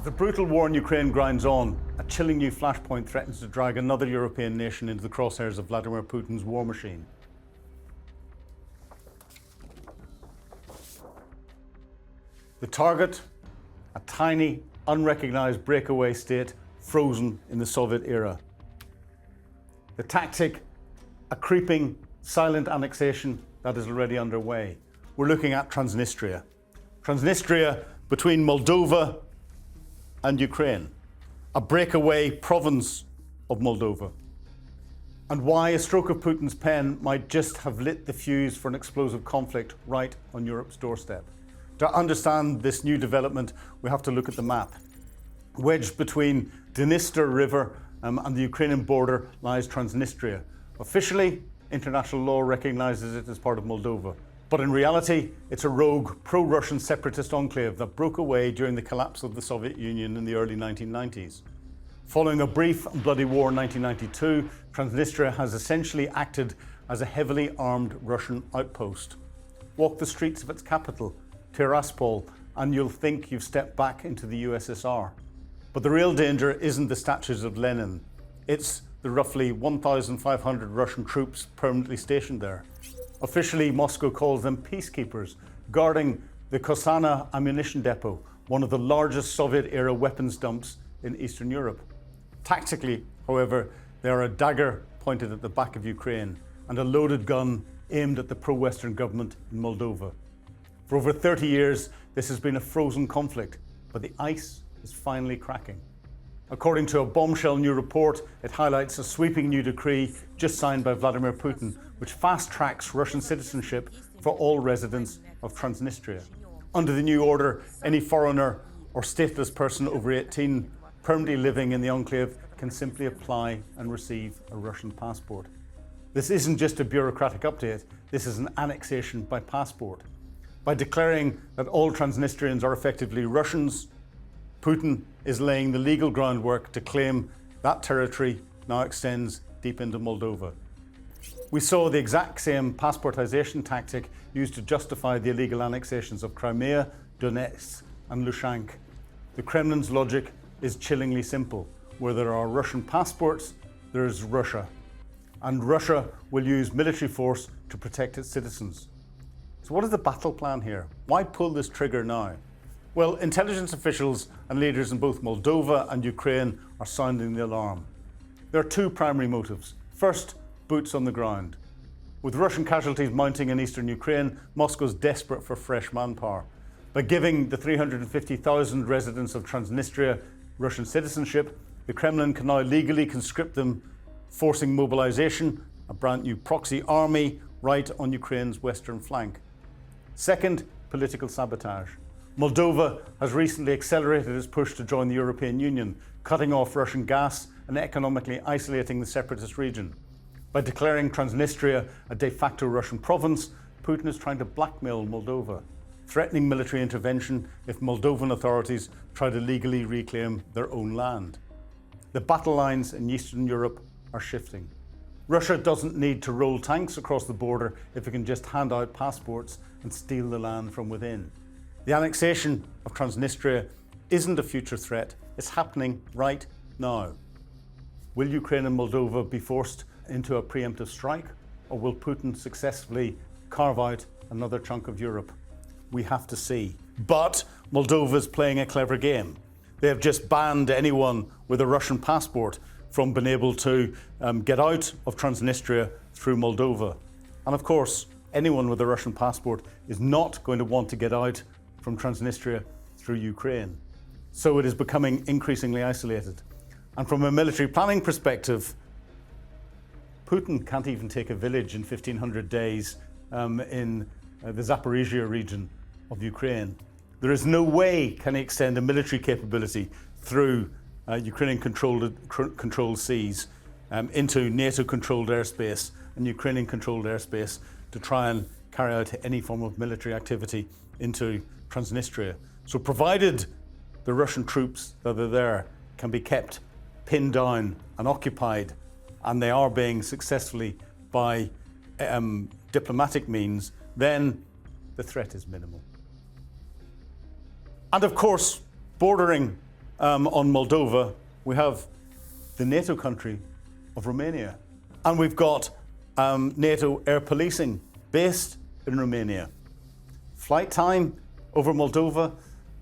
As the brutal war in Ukraine grinds on, a chilling new flashpoint threatens to drag another European nation into the crosshairs of Vladimir Putin's war machine. The target, a tiny, unrecognized breakaway state frozen in the Soviet era. The tactic, a creeping, silent annexation that is already underway. We're looking at Transnistria. Transnistria between Moldova and Ukraine, a breakaway province of Moldova. And why a stroke of Putin's pen might just have lit the fuse for an explosive conflict right on Europe's doorstep. To understand this new development, we have to look at the map. Wedged between Dniester River and the Ukrainian border lies Transnistria. Officially, international law recognizes it as part of Moldova. But in reality, it's a rogue, pro-Russian separatist enclave that broke away during the collapse of the Soviet Union in the early 1990s. Following a brief and bloody war in 1992, Transnistria has essentially acted as a heavily armed Russian outpost. Walk the streets of its capital, Tiraspol, and you'll think you've stepped back into the USSR. But the real danger isn't the statues of Lenin. It's the roughly 1,500 Russian troops permanently stationed there. Officially, Moscow calls them peacekeepers, guarding the Kosana ammunition depot, one of the largest Soviet-era weapons dumps in Eastern Europe. Tactically, however, they are a dagger pointed at the back of Ukraine and a loaded gun aimed at the pro-Western government in Moldova. For over 30 years, this has been a frozen conflict, but the ice is finally cracking. According to a bombshell new report, it highlights a sweeping new decree just signed by Vladimir Putin, which fast-tracks Russian citizenship for all residents of Transnistria. Under the new order, any foreigner or stateless person over 18 permanently living in the enclave can simply apply and receive a Russian passport. This isn't just a bureaucratic update, this is an annexation by passport. By declaring that all Transnistrians are effectively Russians, Putin is laying the legal groundwork to claim that territory now extends deep into Moldova. We saw the exact same passportization tactic used to justify the illegal annexations of Crimea, Donetsk, and Luhansk. The Kremlin's logic is chillingly simple. Where there are Russian passports, there is Russia. And Russia will use military force to protect its citizens. So what is the battle plan here? Why pull this trigger now? Well, intelligence officials and leaders in both Moldova and Ukraine are sounding the alarm. There are two primary motives. First, boots on the ground. With Russian casualties mounting in eastern Ukraine, Moscow is desperate for fresh manpower. By giving the 350,000 residents of Transnistria Russian citizenship, the Kremlin can now legally conscript them, forcing mobilization, a brand new proxy army right on Ukraine's western flank. Second, political sabotage. Moldova has recently accelerated its push to join the European Union, cutting off Russian gas and economically isolating the separatist region. By declaring Transnistria a de facto Russian province, Putin is trying to blackmail Moldova, threatening military intervention if Moldovan authorities try to legally reclaim their own land. The battle lines in Eastern Europe are shifting. Russia doesn't need to roll tanks across the border if it can just hand out passports and steal the land from within. The annexation of Transnistria isn't a future threat, it's happening right now. Will Ukraine and Moldova be forced into a preemptive strike, or will Putin successfully carve out another chunk of Europe? We have to see. But Moldova is playing a clever game. They have just banned anyone with a Russian passport from being able to get out of Transnistria through Moldova. And of course, anyone with a Russian passport is not going to want to get out from Transnistria through Ukraine. So it is becoming increasingly isolated. And from a military planning perspective, Putin can't even take a village in 1,500 days in the Zaporizhia region of Ukraine. There is no way can he extend a military capability through Ukrainian-controlled seas into NATO-controlled airspace and Ukrainian-controlled airspace to try and carry out any form of military activity into Transnistria. So provided the Russian troops that are there can be kept pinned down and occupied, and they are being successfully by diplomatic means, then the threat is minimal. And of course, bordering on Moldova, we have the NATO country of Romania. And we've got NATO air policing based in Romania. Flight time over Moldova.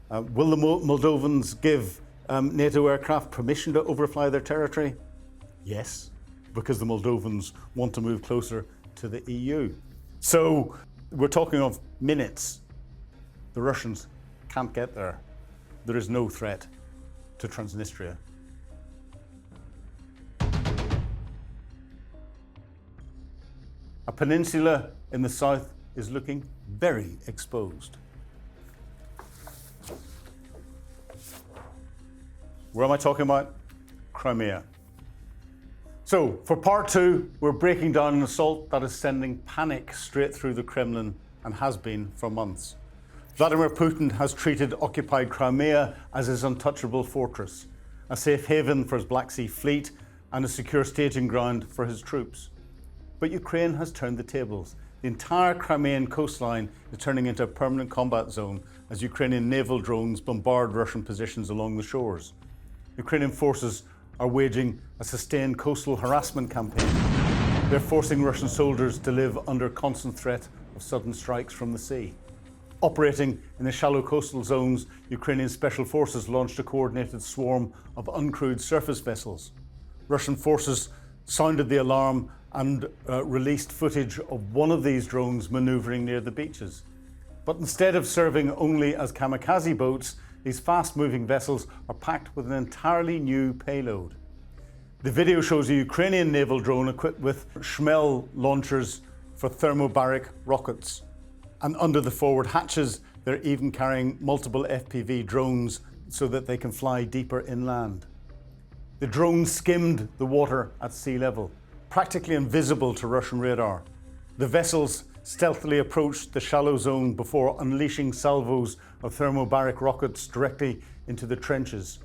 Will the Moldovans give NATO aircraft permission to overfly their territory? Yes, because the Moldovans want to move closer to the EU. So we're talking of minutes. The Russians can't get there. There is no threat to Transnistria. A peninsula in the south is looking very exposed. Where am I talking about? Crimea. So for part two, we're breaking down an assault that is sending panic straight through the Kremlin and has been for months. Vladimir Putin has treated occupied Crimea as his untouchable fortress, a safe haven for his Black Sea fleet and a secure staging ground for his troops. But Ukraine has turned the tables. The entire Crimean coastline is turning into a permanent combat zone as Ukrainian naval drones bombard Russian positions along the shores. Ukrainian forces are waging a sustained coastal harassment campaign. They're forcing Russian soldiers to live under constant threat of sudden strikes from the sea. Operating in the shallow coastal zones, Ukrainian special forces launched a coordinated swarm of uncrewed surface vessels. Russian forces sounded the alarm and released footage of one of these drones maneuvering near the beaches. But instead of serving only as kamikaze boats, these fast-moving vessels are packed with an entirely new payload. The video shows a Ukrainian naval drone equipped with Shmel launchers for thermobaric rockets. And under the forward hatches, they're even carrying multiple FPV drones so that they can fly deeper inland. The drones skimmed the water at sea level, practically invisible to Russian radar. The vessels stealthily approached the shallow zone before unleashing salvos of thermobaric rockets directly into the trenches.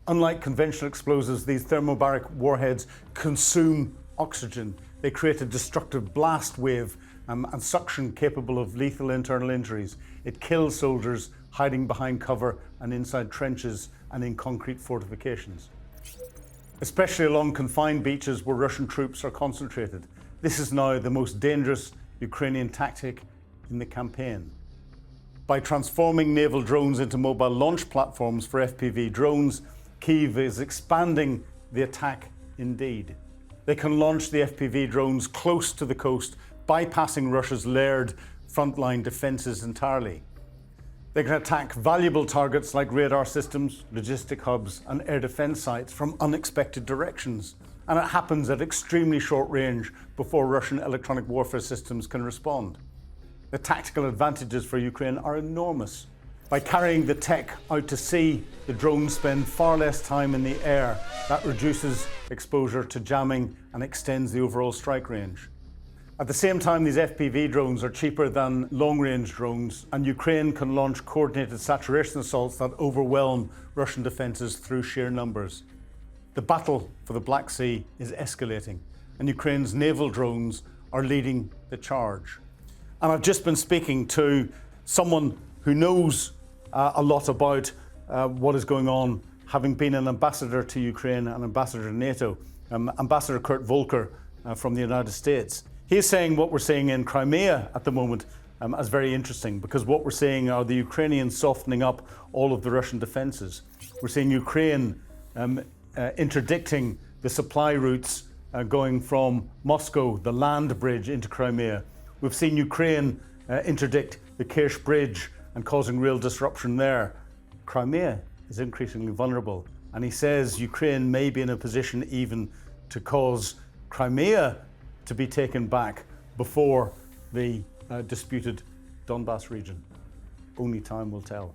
Unlike conventional explosives, these thermobaric warheads consume oxygen. They create a destructive blast wave and suction capable of lethal internal injuries. It kills soldiers hiding behind cover and inside trenches and in concrete fortifications, especially along confined beaches where Russian troops are concentrated. This is now the most dangerous Ukrainian tactic in the campaign. By transforming naval drones into mobile launch platforms for FPV drones, Kyiv is expanding the attack indeed. They can launch the FPV drones close to the coast, bypassing Russia's layered frontline defences entirely. They can attack valuable targets like radar systems, logistic hubs and air defence sites from unexpected directions. And it happens at extremely short range before Russian electronic warfare systems can respond. The tactical advantages for Ukraine are enormous. By carrying the tech out to sea, the drones spend far less time in the air. That reduces exposure to jamming and extends the overall strike range. At the same time, these FPV drones are cheaper than long-range drones, and Ukraine can launch coordinated saturation assaults that overwhelm Russian defences through sheer numbers. The battle for the Black Sea is escalating, and Ukraine's naval drones are leading the charge. And I've just been speaking to someone who knows a lot about what is going on, having been an ambassador to Ukraine and ambassador to NATO, Ambassador Kurt Volker from the United States. He's saying what we're seeing in Crimea at the moment as very interesting, because what we're seeing are the Ukrainians softening up all of the Russian defences. We're seeing Ukraine interdicting the supply routes going from Moscow, the land bridge into Crimea. We've seen Ukraine interdict the Kerch bridge and causing real disruption there. Crimea is increasingly vulnerable, and he says Ukraine may be in a position even to cause Crimea to be taken back before the disputed Donbass region. Only time will tell.